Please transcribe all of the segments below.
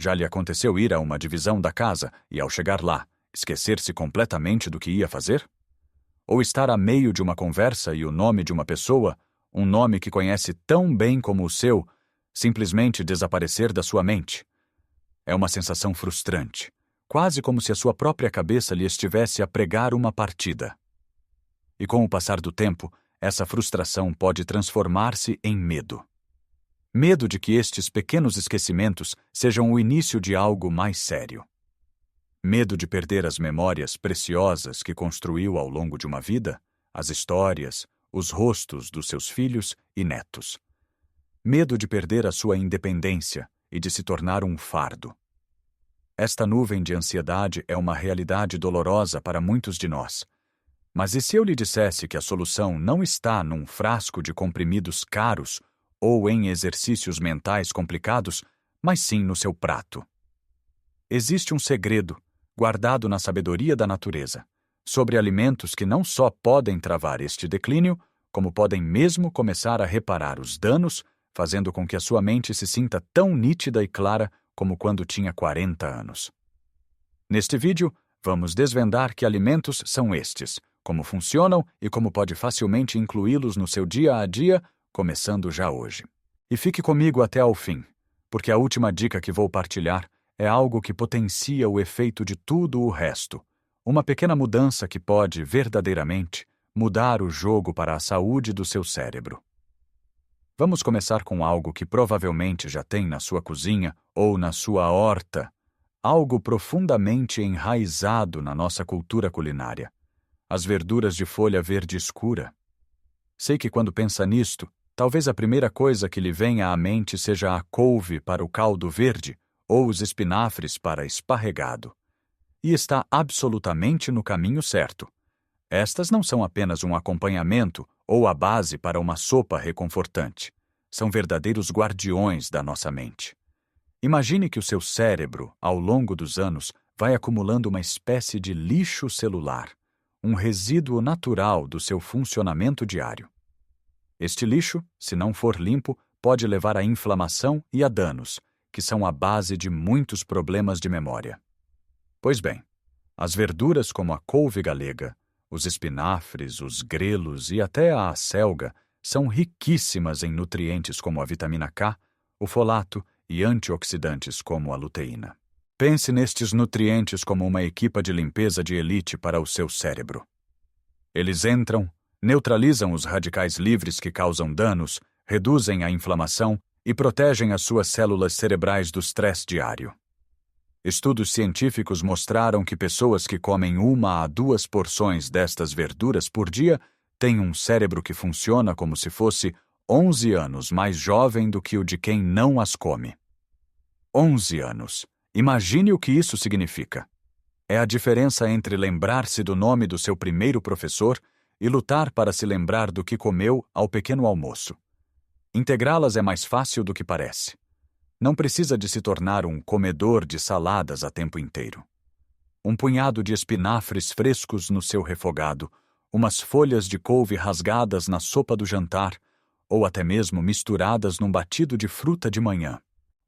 Já lhe aconteceu ir a uma divisão da casa e, ao chegar lá, esquecer-se completamente do que ia fazer? Ou estar a meio de uma conversa e o nome de uma pessoa, um nome que conhece tão bem como o seu, simplesmente desaparecer da sua mente? É uma sensação frustrante, quase como se a sua própria cabeça lhe estivesse a pregar uma partida. E com o passar do tempo, essa frustração pode transformar-se em medo. Medo de que estes pequenos esquecimentos sejam o início de algo mais sério. Medo de perder as memórias preciosas que construiu ao longo de uma vida, as histórias, os rostos dos seus filhos e netos. Medo de perder a sua independência e de se tornar um fardo. Esta nuvem de ansiedade é uma realidade dolorosa para muitos de nós. Mas e se eu lhe dissesse que a solução não está num frasco de comprimidos caros ou em exercícios mentais complicados, mas sim no seu prato? Existe um segredo, guardado na sabedoria da natureza, sobre alimentos que não só podem travar este declínio, como podem mesmo começar a reparar os danos, fazendo com que a sua mente se sinta tão nítida e clara como quando tinha 40 anos. Neste vídeo, vamos desvendar que alimentos são estes, como funcionam e como pode facilmente incluí-los no seu dia a dia, começando já hoje. E fique comigo até ao fim, porque a última dica que vou partilhar é algo que potencia o efeito de tudo o resto. Uma pequena mudança que pode, verdadeiramente, mudar o jogo para a saúde do seu cérebro. Vamos começar com algo que provavelmente já tem na sua cozinha ou na sua horta, algo profundamente enraizado na nossa cultura culinária. As verduras de folha verde escura. Sei que quando pensa nisto, talvez a primeira coisa que lhe venha à mente seja a couve para o caldo verde ou os espinafres para esparregado. E está absolutamente no caminho certo. Estas não são apenas um acompanhamento ou a base para uma sopa reconfortante. São verdadeiros guardiões da nossa mente. Imagine que o seu cérebro, ao longo dos anos, vai acumulando uma espécie de lixo celular, um resíduo natural do seu funcionamento diário. Este lixo, se não for limpo, pode levar à inflamação e a danos, que são a base de muitos problemas de memória. Pois bem, as verduras como a couve galega, os espinafres, os grelos e até a acelga são riquíssimas em nutrientes como a vitamina K, o folato e antioxidantes como a luteína. Pense nestes nutrientes como uma equipa de limpeza de elite para o seu cérebro. Eles entram, neutralizam os radicais livres que causam danos, reduzem a inflamação e protegem as suas células cerebrais do estresse diário. Estudos científicos mostraram que pessoas que comem 1 a 2 porções destas verduras por dia têm um cérebro que funciona como se fosse 11 anos mais jovem do que o de quem não as come. 11 anos. Imagine o que isso significa. É a diferença entre lembrar-se do nome do seu primeiro professor e lutar para se lembrar do que comeu ao pequeno almoço. Integrá-las é mais fácil do que parece. Não precisa de se tornar um comedor de saladas a tempo inteiro. Um punhado de espinafres frescos no seu refogado, umas folhas de couve rasgadas na sopa do jantar, ou até mesmo misturadas num batido de fruta de manhã.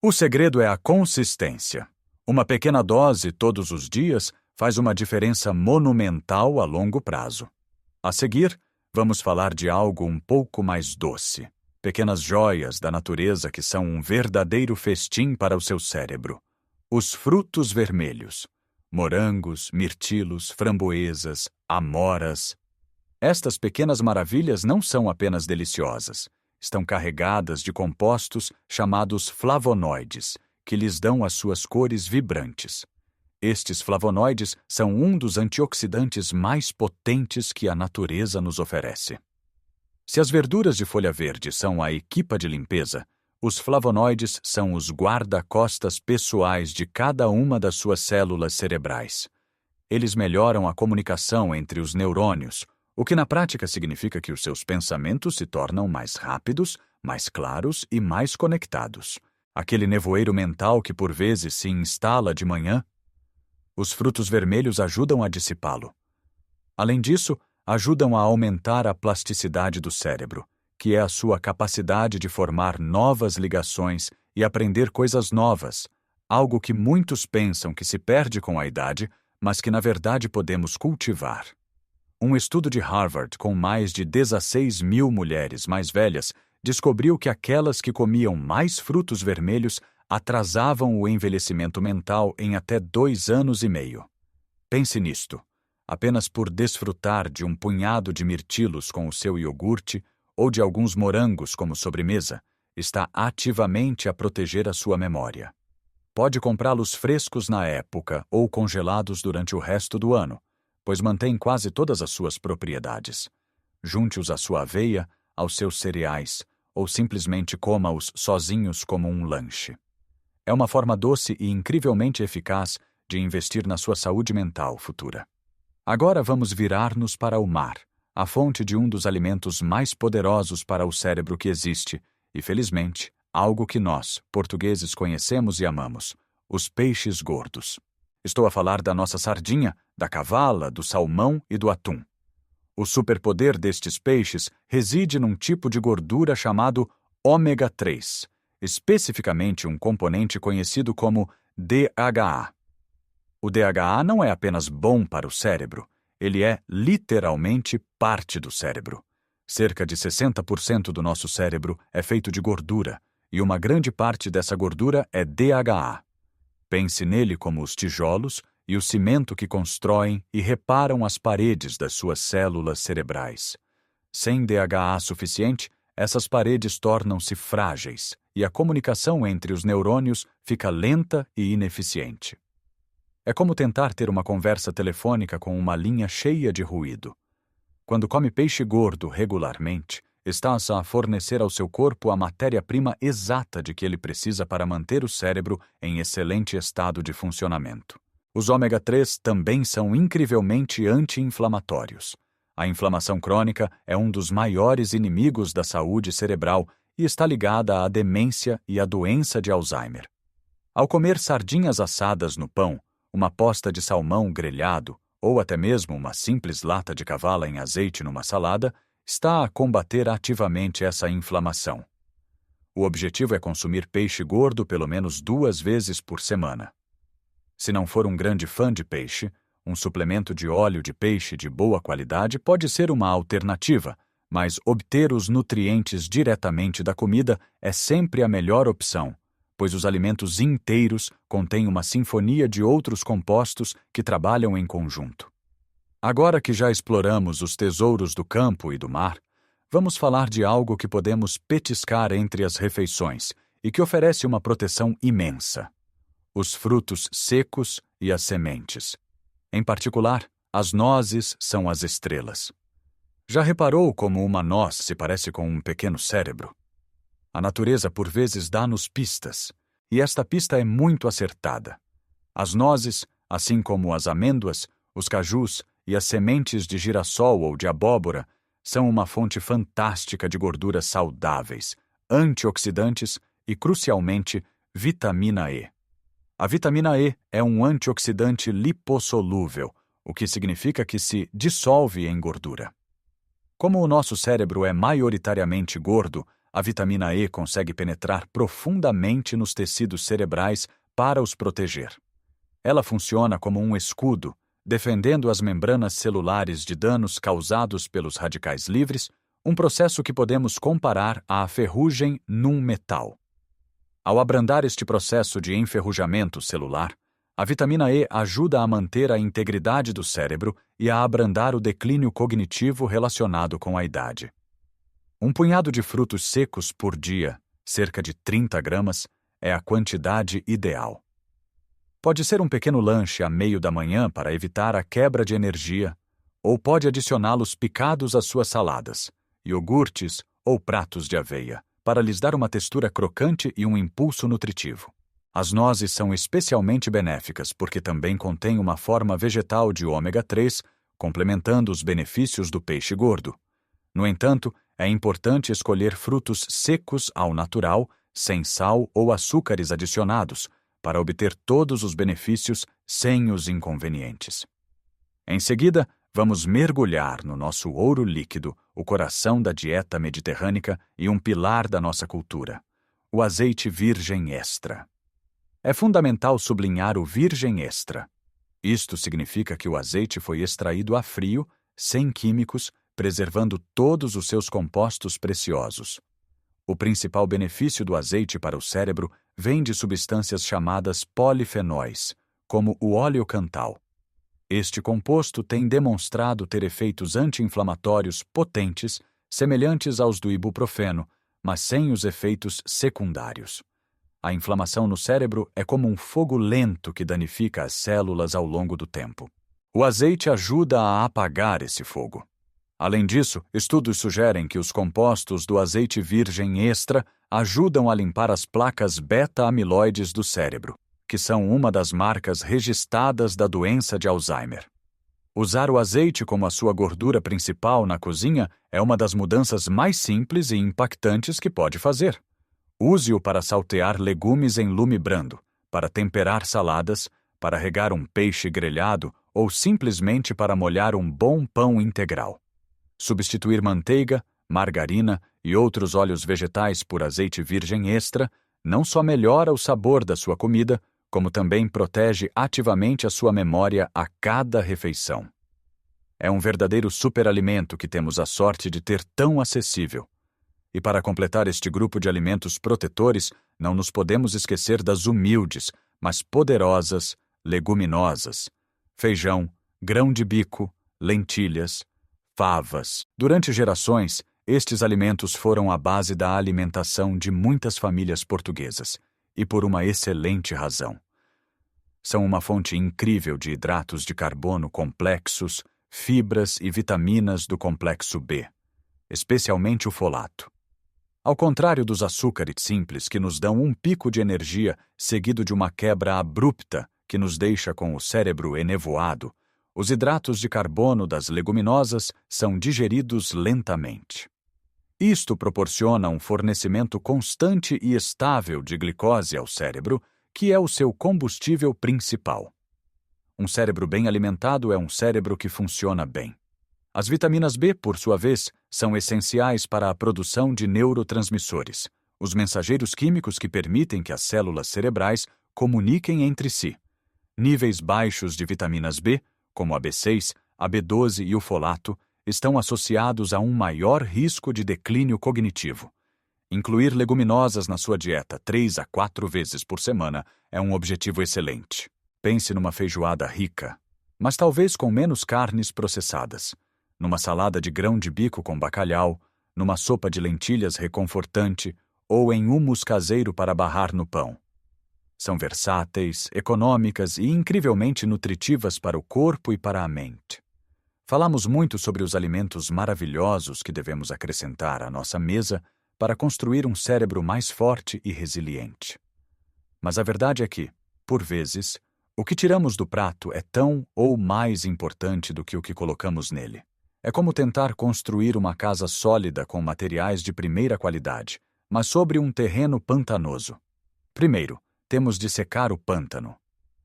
O segredo é a consistência. Uma pequena dose todos os dias faz uma diferença monumental a longo prazo. A seguir, vamos falar de algo um pouco mais doce. Pequenas joias da natureza que são um verdadeiro festim para o seu cérebro. Os frutos vermelhos. Morangos, mirtilos, framboesas, amoras. Estas pequenas maravilhas não são apenas deliciosas. Estão carregadas de compostos chamados flavonoides, que lhes dão as suas cores vibrantes. Estes flavonoides são um dos antioxidantes mais potentes que a natureza nos oferece. Se as verduras de folha verde são a equipa de limpeza, os flavonoides são os guarda-costas pessoais de cada uma das suas células cerebrais. Eles melhoram a comunicação entre os neurônios, o que na prática significa que os seus pensamentos se tornam mais rápidos, mais claros e mais conectados. Aquele nevoeiro mental que por vezes se instala de manhã, os frutos vermelhos ajudam a dissipá-lo. Além disso, ajudam a aumentar a plasticidade do cérebro, que é a sua capacidade de formar novas ligações e aprender coisas novas, algo que muitos pensam que se perde com a idade, mas que na verdade podemos cultivar. Um estudo de Harvard com mais de 16 mil mulheres mais velhas descobriu que aquelas que comiam mais frutos vermelhos atrasavam o envelhecimento mental em até 2 anos e meio. Pense nisto. Apenas por desfrutar de um punhado de mirtilos com o seu iogurte ou de alguns morangos como sobremesa, está ativamente a proteger a sua memória. Pode comprá-los frescos na época ou congelados durante o resto do ano, pois mantém quase todas as suas propriedades. Junte-os à sua aveia, aos seus cereais, ou simplesmente coma-os sozinhos como um lanche. É uma forma doce e incrivelmente eficaz de investir na sua saúde mental futura. Agora vamos virar-nos para o mar, a fonte de um dos alimentos mais poderosos para o cérebro que existe, e, felizmente, algo que nós, portugueses, conhecemos e amamos: os peixes gordos. Estou a falar da nossa sardinha, da cavala, do salmão e do atum. O superpoder destes peixes reside num tipo de gordura chamado ômega 3, especificamente um componente conhecido como DHA. O DHA não é apenas bom para o cérebro, ele é literalmente parte do cérebro. Cerca de 60% do nosso cérebro é feito de gordura, e uma grande parte dessa gordura é DHA. Pense nele como os tijolos e o cimento que constroem e reparam as paredes das suas células cerebrais. Sem DHA suficiente, essas paredes tornam-se frágeis e a comunicação entre os neurônios fica lenta e ineficiente. É como tentar ter uma conversa telefônica com uma linha cheia de ruído. Quando come peixe gordo regularmente, estás a fornecer ao seu corpo a matéria-prima exata de que ele precisa para manter o cérebro em excelente estado de funcionamento. Os ômega 3 também são incrivelmente anti-inflamatórios. A inflamação crônica é um dos maiores inimigos da saúde cerebral e está ligada à demência e à doença de Alzheimer. Ao comer sardinhas assadas no pão, uma posta de salmão grelhado ou até mesmo uma simples lata de cavala em azeite numa salada, está a combater ativamente essa inflamação. O objetivo é consumir peixe gordo pelo menos 2 vezes por semana. Se não for um grande fã de peixe, um suplemento de óleo de peixe de boa qualidade pode ser uma alternativa, mas obter os nutrientes diretamente da comida é sempre a melhor opção, pois os alimentos inteiros contêm uma sinfonia de outros compostos que trabalham em conjunto. Agora que já exploramos os tesouros do campo e do mar, vamos falar de algo que podemos petiscar entre as refeições e que oferece uma proteção imensa: os frutos secos e as sementes. Em particular, as nozes são as estrelas. Já reparou como uma noz se parece com um pequeno cérebro? A natureza, por vezes, dá-nos pistas, e esta pista é muito acertada. As nozes, assim como as amêndoas, os cajus e as sementes de girassol ou de abóbora, são uma fonte fantástica de gorduras saudáveis, antioxidantes e, crucialmente, vitamina E. A vitamina E é um antioxidante lipossolúvel, o que significa que se dissolve em gordura. Como o nosso cérebro é maioritariamente gordo, a vitamina E consegue penetrar profundamente nos tecidos cerebrais para os proteger. Ela funciona como um escudo, defendendo as membranas celulares de danos causados pelos radicais livres, um processo que podemos comparar à ferrugem num metal. Ao abrandar este processo de enferrujamento celular, a vitamina E ajuda a manter a integridade do cérebro e a abrandar o declínio cognitivo relacionado com a idade. Um punhado de frutos secos por dia, cerca de 30 gramas, é a quantidade ideal. Pode ser um pequeno lanche a meio da manhã para evitar a quebra de energia, ou pode adicioná-los picados às suas saladas, iogurtes ou pratos de aveia, para lhes dar uma textura crocante e um impulso nutritivo. As nozes são especialmente benéficas porque também contêm uma forma vegetal de ômega 3, complementando os benefícios do peixe gordo. No entanto, é importante escolher frutos secos ao natural, sem sal ou açúcares adicionados, para obter todos os benefícios sem os inconvenientes. Em seguida, vamos mergulhar no nosso ouro líquido, o coração da dieta mediterrânea e um pilar da nossa cultura: o azeite virgem extra. É fundamental sublinhar o virgem extra. Isto significa que o azeite foi extraído a frio, sem químicos, preservando todos os seus compostos preciosos. O principal benefício do azeite para o cérebro vem de substâncias chamadas polifenóis, como o óleo cantal. Este composto tem demonstrado ter efeitos anti-inflamatórios potentes, semelhantes aos do ibuprofeno, mas sem os efeitos secundários. A inflamação no cérebro é como um fogo lento que danifica as células ao longo do tempo. O azeite ajuda a apagar esse fogo. Além disso, estudos sugerem que os compostos do azeite virgem extra ajudam a limpar as placas beta-amiloides do cérebro, que são uma das marcas registradas da doença de Alzheimer. Usar o azeite como a sua gordura principal na cozinha é uma das mudanças mais simples e impactantes que pode fazer. Use-o para saltear legumes em lume brando, para temperar saladas, para regar um peixe grelhado ou simplesmente para molhar um bom pão integral. Substituir manteiga, margarina e outros óleos vegetais por azeite virgem extra não só melhora o sabor da sua comida, como também protege ativamente a sua memória a cada refeição. É um verdadeiro superalimento que temos a sorte de ter tão acessível. E para completar este grupo de alimentos protetores, não nos podemos esquecer das humildes, mas poderosas leguminosas: feijão, grão de bico, lentilhas, favas. Durante gerações, estes alimentos foram a base da alimentação de muitas famílias portuguesas, e por uma excelente razão. São uma fonte incrível de hidratos de carbono complexos, fibras e vitaminas do complexo B, especialmente o folato. Ao contrário dos açúcares simples que nos dão um pico de energia seguido de uma quebra abrupta que nos deixa com o cérebro enevoado, os hidratos de carbono das leguminosas são digeridos lentamente. Isto proporciona um fornecimento constante e estável de glicose ao cérebro, que é o seu combustível principal. Um cérebro bem alimentado é um cérebro que funciona bem. As vitaminas B, por sua vez, são essenciais para a produção de neurotransmissores, os mensageiros químicos que permitem que as células cerebrais comuniquem entre si. Níveis baixos de vitaminas B, como a B6, a B12 e o folato, estão associados a um maior risco de declínio cognitivo. Incluir leguminosas na sua dieta 3 a 4 vezes por semana é um objetivo excelente. Pense numa feijoada rica, mas talvez com menos carnes processadas, numa salada de grão de bico com bacalhau, numa sopa de lentilhas reconfortante ou em hummus caseiro para barrar no pão. São versáteis, econômicas e incrivelmente nutritivas para o corpo e para a mente. Falamos muito sobre os alimentos maravilhosos que devemos acrescentar à nossa mesa para construir um cérebro mais forte e resiliente. Mas a verdade é que, por vezes, o que tiramos do prato é tão ou mais importante do que o que colocamos nele. É como tentar construir uma casa sólida com materiais de primeira qualidade, mas sobre um terreno pantanoso. Primeiro, temos de secar o pântano.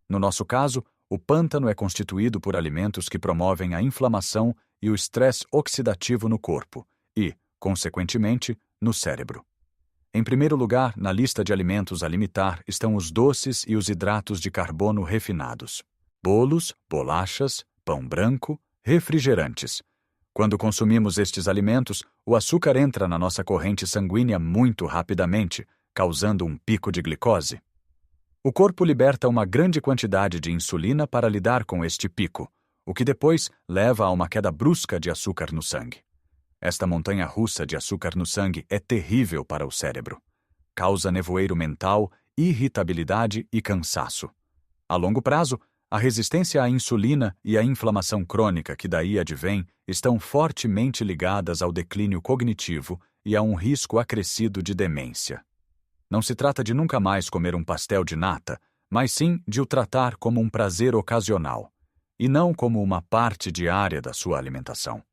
No nosso caso, o pântano é constituído por alimentos que promovem a inflamação e o estresse oxidativo no corpo e, consequentemente, no cérebro. Em primeiro lugar, na lista de alimentos a limitar estão os doces e os hidratos de carbono refinados. Bolos, bolachas, pão branco, refrigerantes. Quando consumimos estes alimentos, o açúcar entra na nossa corrente sanguínea muito rapidamente, causando um pico de glicose. O corpo liberta uma grande quantidade de insulina para lidar com este pico, o que depois leva a uma queda brusca de açúcar no sangue. Esta montanha-russa de açúcar no sangue é terrível para o cérebro. Causa nevoeiro mental, irritabilidade e cansaço. A longo prazo, a resistência à insulina e a inflamação crônica que daí advém estão fortemente ligadas ao declínio cognitivo e a um risco acrescido de demência. Não se trata de nunca mais comer um pastel de nata, mas sim de o tratar como um prazer ocasional, e não como uma parte diária da sua alimentação.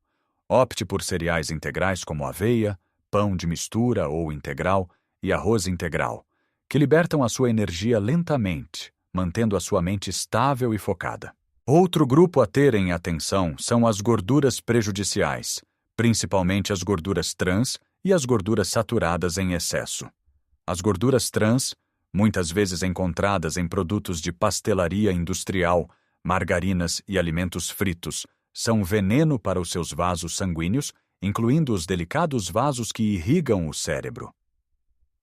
Opte por cereais integrais como aveia, pão de mistura ou integral e arroz integral, que libertam a sua energia lentamente, mantendo a sua mente estável e focada. Outro grupo a ter em atenção são as gorduras prejudiciais, principalmente as gorduras trans e as gorduras saturadas em excesso. As gorduras trans, muitas vezes encontradas em produtos de pastelaria industrial, margarinas e alimentos fritos, são veneno para os seus vasos sanguíneos, incluindo os delicados vasos que irrigam o cérebro.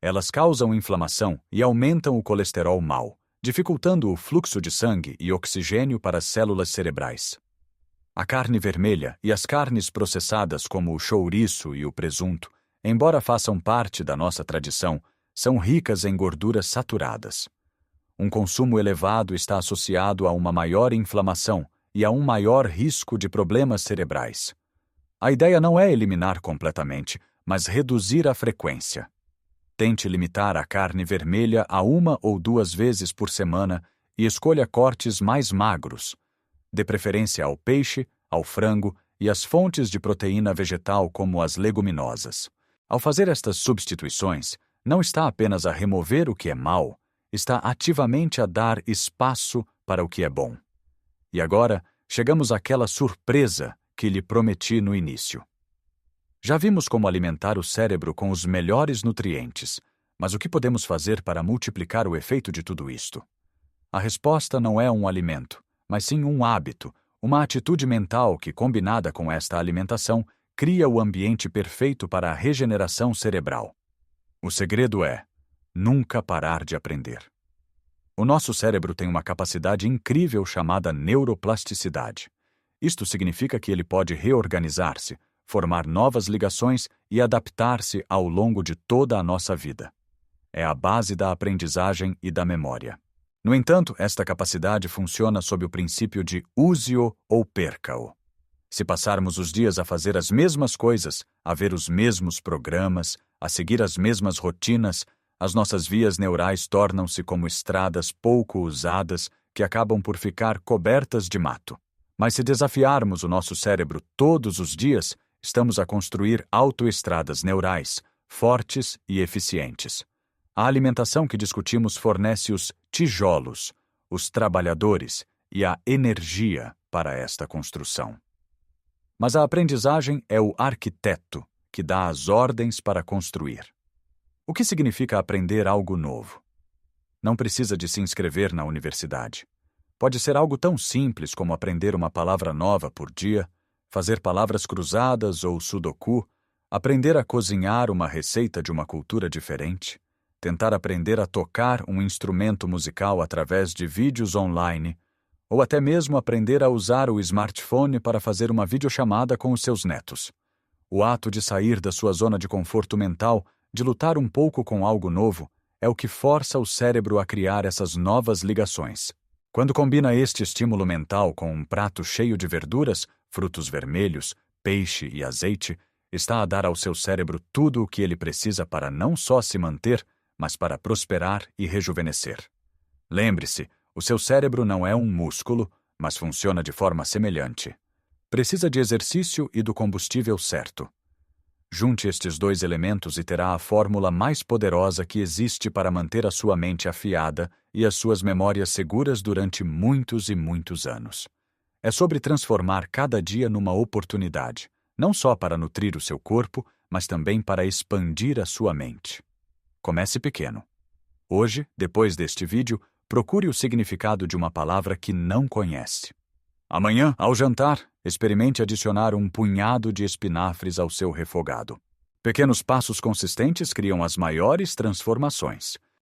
Elas causam inflamação e aumentam o colesterol mau, dificultando o fluxo de sangue e oxigênio para as células cerebrais. A carne vermelha e as carnes processadas como o chouriço e o presunto, embora façam parte da nossa tradição, são ricas em gorduras saturadas. Um consumo elevado está associado a uma maior inflamação e a um maior risco de problemas cerebrais. A ideia não é eliminar completamente, mas reduzir a frequência. Tente limitar a carne vermelha a 1 ou 2 vezes por semana e escolha cortes mais magros. Dê preferência ao peixe, ao frango e às fontes de proteína vegetal como as leguminosas. Ao fazer estas substituições, não está apenas a remover o que é mau, está ativamente a dar espaço para o que é bom. E agora, chegamos àquela surpresa que lhe prometi no início. Já vimos como alimentar o cérebro com os melhores nutrientes, mas o que podemos fazer para multiplicar o efeito de tudo isto? A resposta não é um alimento, mas sim um hábito, uma atitude mental que, combinada com esta alimentação, cria o ambiente perfeito para a regeneração cerebral. O segredo é nunca parar de aprender. O nosso cérebro tem uma capacidade incrível chamada neuroplasticidade. Isto significa que ele pode reorganizar-se, formar novas ligações e adaptar-se ao longo de toda a nossa vida. É a base da aprendizagem e da memória. No entanto, esta capacidade funciona sob o princípio de use-o ou perca-o. Se passarmos os dias a fazer as mesmas coisas, a ver os mesmos programas, a seguir as mesmas rotinas, as nossas vias neurais tornam-se como estradas pouco usadas que acabam por ficar cobertas de mato. Mas se desafiarmos o nosso cérebro todos os dias, estamos a construir autoestradas neurais, fortes e eficientes. A alimentação que discutimos fornece os tijolos, os trabalhadores e a energia para esta construção. Mas a aprendizagem é o arquiteto que dá as ordens para construir. O que significa aprender algo novo? Não precisa de se inscrever na universidade. Pode ser algo tão simples como aprender uma palavra nova por dia, fazer palavras cruzadas ou sudoku, aprender a cozinhar uma receita de uma cultura diferente, tentar aprender a tocar um instrumento musical através de vídeos online, ou até mesmo aprender a usar o smartphone para fazer uma videochamada com os seus netos. O ato de sair da sua zona de conforto mental, de lutar um pouco com algo novo, é o que força o cérebro a criar essas novas ligações. Quando combina este estímulo mental com um prato cheio de verduras, frutos vermelhos, peixe e azeite, está a dar ao seu cérebro tudo o que ele precisa para não só se manter, mas para prosperar e rejuvenescer. Lembre-se, o seu cérebro não é um músculo, mas funciona de forma semelhante. Precisa de exercício e do combustível certo. Junte estes 2 elementos e terá a fórmula mais poderosa que existe para manter a sua mente afiada e as suas memórias seguras durante muitos e muitos anos. É sobre transformar cada dia numa oportunidade, não só para nutrir o seu corpo, mas também para expandir a sua mente. Comece pequeno. Hoje, depois deste vídeo, procure o significado de uma palavra que não conhece. Amanhã, ao jantar, experimente adicionar um punhado de espinafres ao seu refogado. Pequenos passos consistentes criam as maiores transformações.